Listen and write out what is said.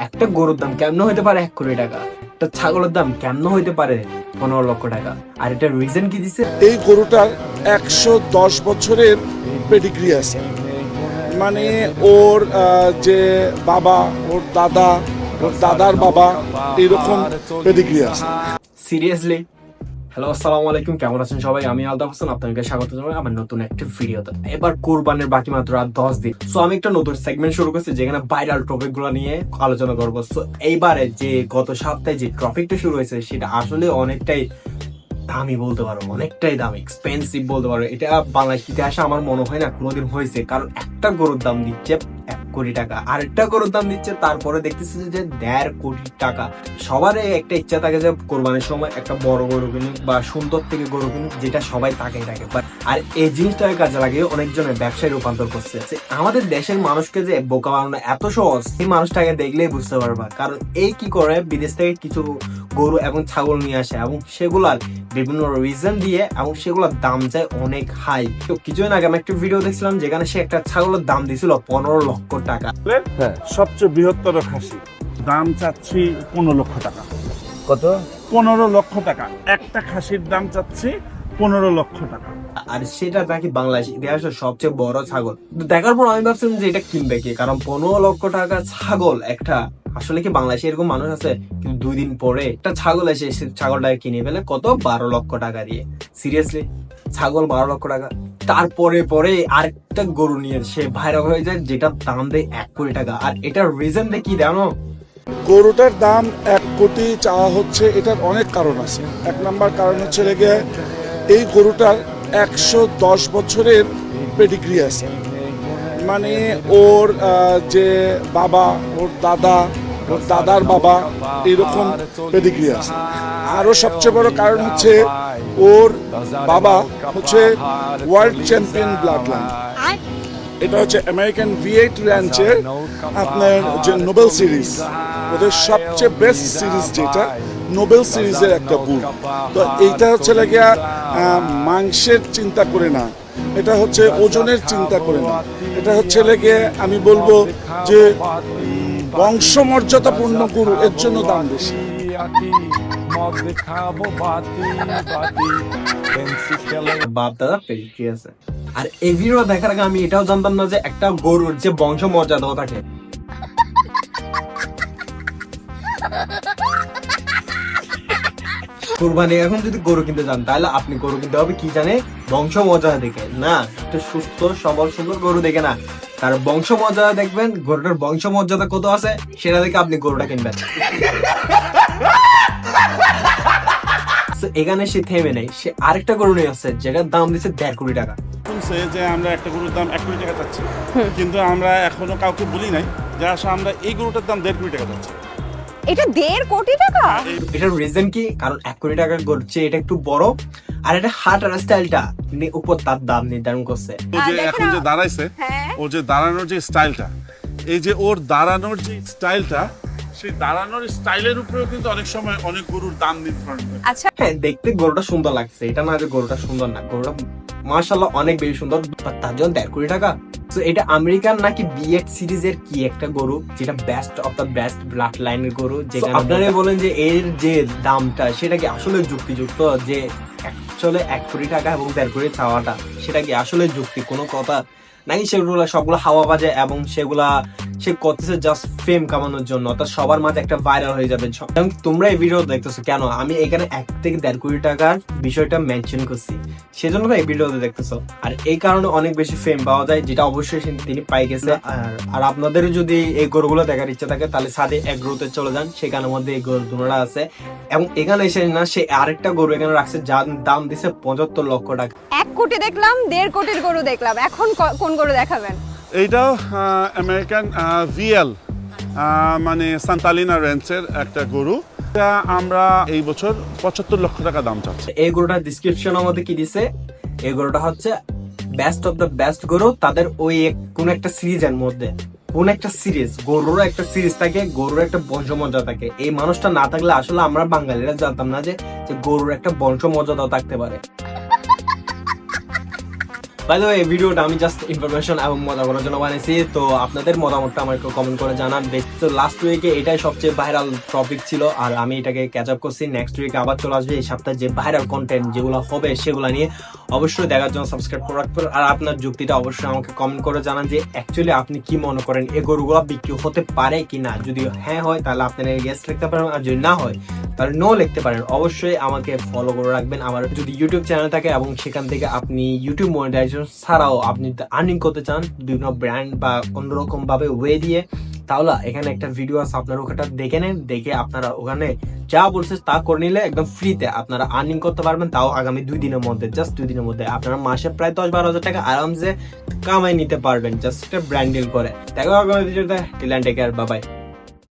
একটা গরুর দাম কেমন হইতে পারে 1 কোটি টাকা, একটা ছাগলের দাম কেমন হইতে পারে 15 লক্ষ টাকা। আর এটা রিজন কি দিছে? এই গরুটার 110 বছরের পেডিগ্রি আছে, মানে ওর যে বাবা, ওর দাদা, ওর দাদার বাবা, এরকম পেডিগ্রি আছে। সিরিয়াসলি? হ্যালো, আসসালামু আলাইকুম, কেমন আছেন সবাই? আমি আলতাফ হোসেন, আপনাদেরকে স্বাগত জানাই আমার নতুন একটা ভিডিওতে। এবার কুরবানের বাকি মাত্র আর 10 দিন। সো আমি একটা নতুন সেগমেন্ট শুরু করছি যেখানে ভাইরাল টপিক গুলো নিয়ে আলোচনা করবো। সো এইবারে যে গত সপ্তাহে যে টপিকটা শুরু হয়েছে সেটা আসলে অনেকটাই দামি বলতে পারো, অনেকটাই দামি, এক্সপেন্সিভ বলতে পারো। এটা বাংলাদেশ ইতিহাসে আমার মনে হয় না কোনোদিন হয়েছে, কারণ একটা গরুর দাম দিচ্ছে 1 কোটি টাকা, আর একটা গরুর দাম দিচ্ছে তারপরে দেখতেছি যে 1.5 কোটি টাকা। সবারই একটা ইচ্ছা থাকে যে কোরবানির সময় একটা বড় গরু কিনুক বা সুন্দর থেকে গরু কিনুক, যেটা সবাই তাকেই থাকে। আর এই জিনিসটাকে কাজে লাগিয়ে অনেকজনের ব্যবসায় রূপান্তর করছে। আমাদের দেশের মানুষকে যে বোকা বানানো এত সহজ, এই মানুষটাকে দেখলেই বুঝতে পারবা। কারণ এই কি করে, বিদেশ থেকে কিছু গরু এবং ছাগল নিয়ে আসে এবং সেগুলার বিভিন্ন রিজন দিয়ে এবং সেগুলোর দাম যায় অনেক হাই। তো কিছুদিন আগে আমি একটা ভিডিও দেখছিলাম যেখানে সে একটা ছাগলের দাম দিছিল 15 লক্ষ টাকা। হ্যাঁ, সবচেয়ে বৃহত্তর খাসি দাম চাচ্ছি 15 লক্ষ টাকা। কত? 15 লক্ষ টাকা। একটা খাসির দাম চাচ্ছি 15 লক্ষ টাকা। আর সেটা নাকি বাংলাদেশ ইতিহাসের সবচেয়ে বড় ছাগল। দেখার পর আমি ভাবছিলাম যে এটা কিনবে কি, কারণ 15 লক্ষ টাকা ছাগল একটা, আসলে কি বাংলাদেশে এরকম মানুষ আছে? কিন্তু 2 দিন পরে একটা ছাগল এসে ছাগলটাকে কিনে ফেলে কত 12 লক্ষ টাকা দিয়ে। সিরিয়াসলি, ছাগল 12 লক্ষ টাকা। তারপরে পরে আরেকটা গরু নিয়ে সে ভাইরাল হয়ে যায় যেটার দাম দেয় 1 কোটি টাকা। আর এটার রিজন দিয়ে কি জানো? গরুটার দাম 1 কোটি চাওয়া হচ্ছে, এটার অনেক কারণ আছে। 1 নাম্বার কারণ হচ্ছে লেগে এই গরুটার 110 বছরের পেডিগ্রি আছে, মানে ওর যে বাবা, ওর দাদা, ওর দাদার বাবা, এরকম পেডিগ্রি আছে। আরো সবচেয়ে বড় কারণ হচ্ছে ওর বাবা হচ্ছে ওয়ার্ল্ড চ্যাম্পিয়ন ব্লাড লাইন। এটা হচ্ছে আমেরিকান V8 র্যাঞ্চের আপনার যে নোবেল সিরিজ, ওদের সবচেয়ে বেস্ট সিরিজ, যেটা নোবেল সিরিজের একটা বুক। তো এইটা হচ্ছে লাগিয়া মাংসের চিন্তা করে না, এটা হচ্ছে ওজনের চিন্তা করে না, এটা হচ্ছে লেগে আমি বলবো যে বংশমর্যাদাপূর্ণ গরু, এর জন্য দাম বেশি। বাপ দাদা পেডিগ্রি আছে। আর এই ভিডিও দেখার আগে আমি এটাও জানতাম না যে একটা গরুর যে বংশ মর্যাদাও থাকে। কুরবানি এখন যদি গরু কিনতে যান তাহলে আপনি গরু কিনতে হবে কি জানে? বংশ মর্যাদা দেখে না, একটা সুস্থ সবল সুন্দর গরু দেখে না, তার বংশ মর্যাদা দেখবেন। গরুটার বংশ মর্যাদা কত আছে সেটা দেখে আপনি গরুটা কিনবেন। এখানে সে থেমে নেই, সে আরেকটা গরু নিয়ে আসছে যেটার দাম দিচ্ছে 1.5 কোটি টাকা। শুনছে যে আমরা একটা গরুর দাম 1 কোটি টাকা চাচ্ছি, কিন্তু আমরা এখনো কাউকে বলি নাই যে আসলে আমরা এই গরুটার দাম 1.5 কোটি টাকা চাচ্ছি। এটা 1.5 কোটি টাকা? এটার রিজন কি? কারণ 1 কোটি টাকার গরু চেয়ে এটা একটু বড়, আর এটা হাট আর স্টাইলটা উপর তার দাম নির্ধারণ করছে। ও যে এখন যে দাঁড়াইছে, ও যে দাঁড়ানোর যে স্টাইলটা, এই যে ওর দাঁড়ানোর যে স্টাইলটা, সেই দাঁড়ানোর স্টাইলের উপরেও কিন্তু অনেক সময় অনেক গরুর দাম নির্ধারণ করে। আচ্ছা, হ্যাঁ, দেখতে গরুটা সুন্দর লাগছে, এটা না যে গরুটা সুন্দর না, গরুটা মাশাআল্লাহ অনেক বেশি সুন্দর, তার জন্য 1.5 কোটি টাকা। তো এটা আমেরিকান নাকি V8 সিরিজের কি একটা গরু, যেটা best of the best blood লাইনের গরু। যেখানে আপনারা বলেন যে এর যে দামটা সেটা কি আসলে যুক্তিযুক্ত, যে অ্যাকচুয়ালি 1 কোটি টাকা এবং 1.5 কোটি চাওয়াটা, সেটা কি আসলে যুক্তি কোনো কথা নাকি? সেগুলো সবগুলো হাওয়া বাজে এবং সেগুলা সে করতেছে জাস্ট ফেম কামানোর জন্য, অর্থাৎ সবার মাঝে একটা ভাইরাল হয়ে যাবে। তোমরা এই ভিডিও দেখতেছো কেন? আমি এখানে 1 থেকে 1.5 কোটি টাকার বিষয়টা মেনশন করছি, সেজন্য তো এই ভিডিওতে দেখতেছো। আর এই কারণে অনেক বেশি ফেম পাওয়া যায়, যেটা অবশ্যই তিনি পাই গেছে। আর আপনাদের যদি এই গরুগুলো দেখার ইচ্ছা থাকে তাহলে সাদে এগ্রোতে চলে যান, সেখানের মধ্যে এই গরু দুটোটা আছে। এবং এখানে এসে না, সে আরেকটা গরু এখানে রাখছে যার দাম দিছে 75 লক্ষ টাকা। 1 কোটি দেখলাম, 1.5 কোটির গরু দেখলাম, এখন কোন গরু দেখাবেন? এইটাও আমেরিকান VL, মানে সান্তালিনা রেঞ্চের একটা গরু। এটা আমরা এই বছর 75 লক্ষ টাকা দাম চাচ্ছি। এই গরুটার ডিসক্রিপশনের মধ্যে কি দিছে? এই গরুটা হচ্ছে বেস্ট অফ দ্য বেস্ট গরু, তাদের ওই কোন একটা সিরিজের মধ্যে, কোন একটা সিরিজ, গরুর একটা সিরিজ থাকে, গরুর একটা বংশমর্যাদা থাকে। এই মানুষটা না থাকলে আসলে আমরা বাঙালিরা জানতাম না যে গরুর একটা বংশমর্যাদাও থাকতে পারে। বাই দ্য ওয়ে, এই ভিডিওটা আমি জাস্ট ইনফরমেশন এবং মজা করার জন্য বানাইছি। তো আপনাদের মতামতটা আমাকে কমেন্ট করে জানান। তো লাস্ট উইকে এটাই সবচেয়ে ভাইরাল টপিক ছিল, আর আমি এটাকে ক্যাচ আপ করছি। নেক্সট উইকে আবার চলে আসবে এই সপ্তাহে যে ভাইরাল কন্টেন্ট যেগুলো হবে সেগুলো নিয়ে। অবশ্যই দেখার জন্য সাবস্ক্রাইব করে রাখবেন, আর আপনার যুক্তিটা অবশ্যই আমাকে কমেন্ট করে জানান যে অ্যাকচুয়ালি আপনি কি মনে করেন এই গরুগুলো বিক্রি হতে পারে কিনা। যদি হ্যাঁ হয় তাহলে আপনারা গেস্ট লিখতে পারেন, আর যদি না হয় তাহলে নো লিখতে পারেন। অবশ্যই আমাকে ফলো করে রাখবেন। আমার যদি ইউটিউব চ্যানেল থাকে এবং সেখান থেকে আপনি ইউটিউব মনিটাইজেশন ছাড়াও আপনি আর্নিং করতে চান বিভিন্ন ব্র্যান্ড বা অন্যরকম ভাবে ওয়ে দিয়ে, তাহলে এখানে একটা ভিডিও আছে, আপনারা ওখানটা দেখে নেন। দেখে আপনারা ওখানে যা বলছে তা করে নিলে একদম ফ্রিতে আপনারা আর্নিং করতে পারবেন। তাও আগামী 2 দিনের মধ্যে, জাস্ট 2 দিনের মধ্যে আপনারা মাসে প্রায় 10-12 হাজার টাকা আরামসে কামাই নিতে পারবেন, জাস্ট একটা ব্র্যান্ড ডিল করে। দেখো আগামী ভিডিওতে। Till end take care, bye by.